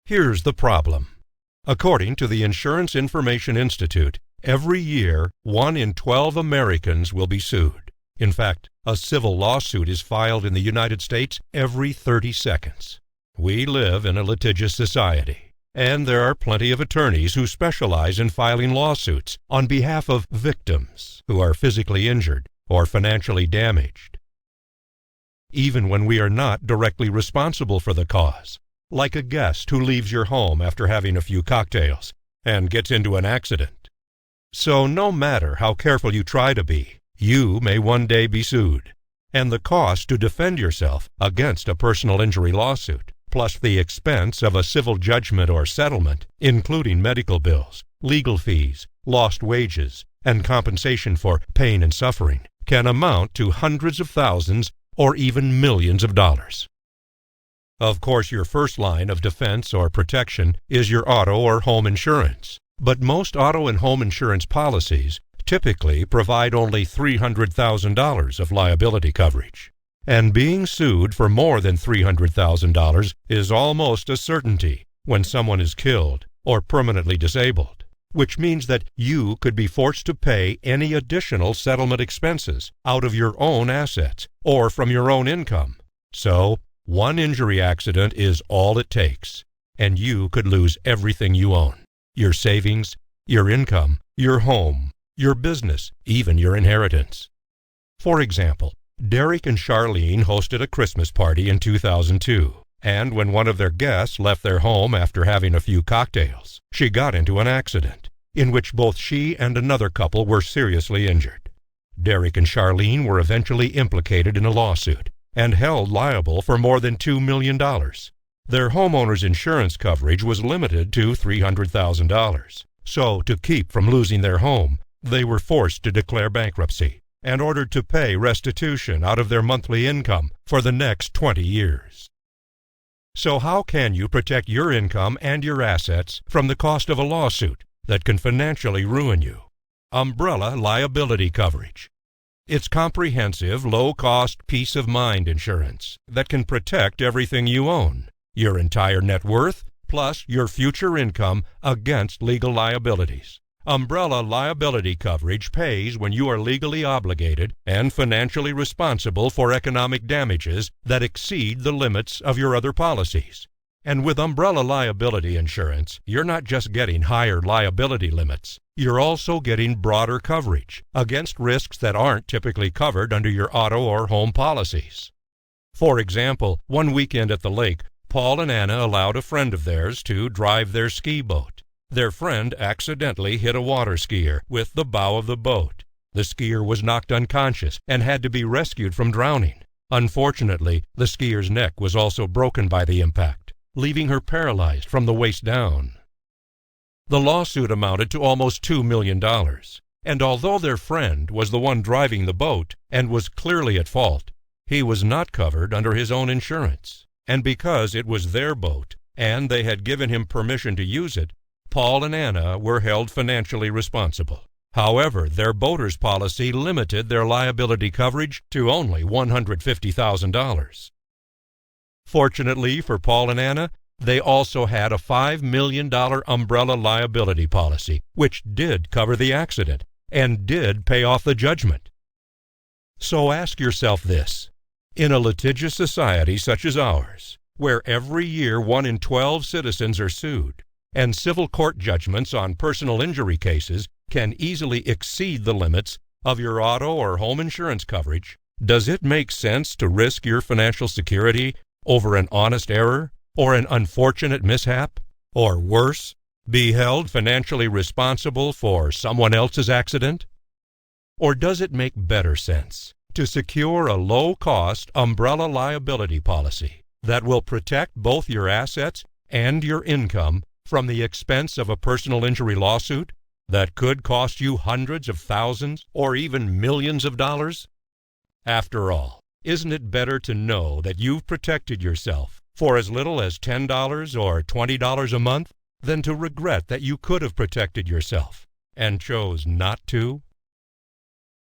Here's the problem. According to the Insurance Information Institute, every year 1 in 12 Americans will be sued. In fact, a civil lawsuit is filed in the United States every 30 seconds. We live in a litigious society, and there are plenty of attorneys who specialize in filing lawsuits on behalf of victims who are physically injured or financially damaged, even when we are not directly responsible for the cause, like a guest who leaves your home after having a few cocktails and gets into an accident. So no matter how careful you try to be, you may one day be sued, and the cost to defend yourself against a personal injury lawsuit, plus the expense of a civil judgment or settlement, including medical bills, legal fees, lost wages, and compensation for pain and suffering, can amount to hundreds of thousands or even millions of dollars. Of course, your first line of defense or protection is your auto or home insurance, but most auto and home insurance policies typically provide only $300,000 of liability coverage, and being sued for more than $300,000 is almost a certainty when someone is killed or permanently disabled, which means that you could be forced to pay any additional settlement expenses out of your own assets or from your own income. So, one injury accident is all it takes, and you could lose everything you own: your savings, your income, your home, your business, even your inheritance. For example, Derek and Charlene hosted a Christmas party in 2002, and when one of their guests left their home after having a few cocktails, she got into an accident in which both she and another couple were seriously injured. Derek and Charlene were eventually implicated in a lawsuit and held liable for more than $2 million. Their homeowner's insurance coverage was limited to $300,000. So, to keep from losing their home, they were forced to declare bankruptcy and ordered to pay restitution out of their monthly income for the next 20 years. So how can you protect your income and your assets from the cost of a lawsuit that can financially ruin you? Umbrella liability coverage. It's comprehensive, low-cost, peace-of-mind insurance that can protect everything you own, your entire net worth, plus your future income against legal liabilities. Umbrella liability coverage pays when you are legally obligated and financially responsible for economic damages that exceed the limits of your other policies. And with umbrella liability insurance, you're not just getting higher liability limits, you're also getting broader coverage against risks that aren't typically covered under your auto or home policies. For example, one weekend at the lake, Paul and Anna allowed a friend of theirs to drive their ski boat. Their friend accidentally hit a water skier with the bow of the boat. The skier was knocked unconscious and had to be rescued from drowning. Unfortunately, the skier's neck was also broken by the impact, leaving her paralyzed from the waist down. The lawsuit amounted to almost $2 million, and although their friend was the one driving the boat and was clearly at fault, he was not covered under his own insurance. And because it was their boat and they had given him permission to use it, Paul and Anna were held financially responsible. However, their boater's policy limited their liability coverage to only $150,000. Fortunately for Paul and Anna, they also had a $5 million umbrella liability policy, which did cover the accident and did pay off the judgment. So ask yourself this: in a litigious society such as ours, where every year 1 in 12 citizens are sued, and civil court judgments on personal injury cases can easily exceed the limits of your auto or home insurance coverage, does it make sense to risk your financial security over an honest error or an unfortunate mishap? Or worse, be held financially responsible for someone else's accident? Or does it make better sense to secure a low-cost umbrella liability policy that will protect both your assets and your income from the expense of a personal injury lawsuit that could cost you hundreds of thousands or even millions of dollars? After all, isn't it better to know that you've protected yourself for as little as $10 or $20 a month than to regret that you could have protected yourself and chose not to?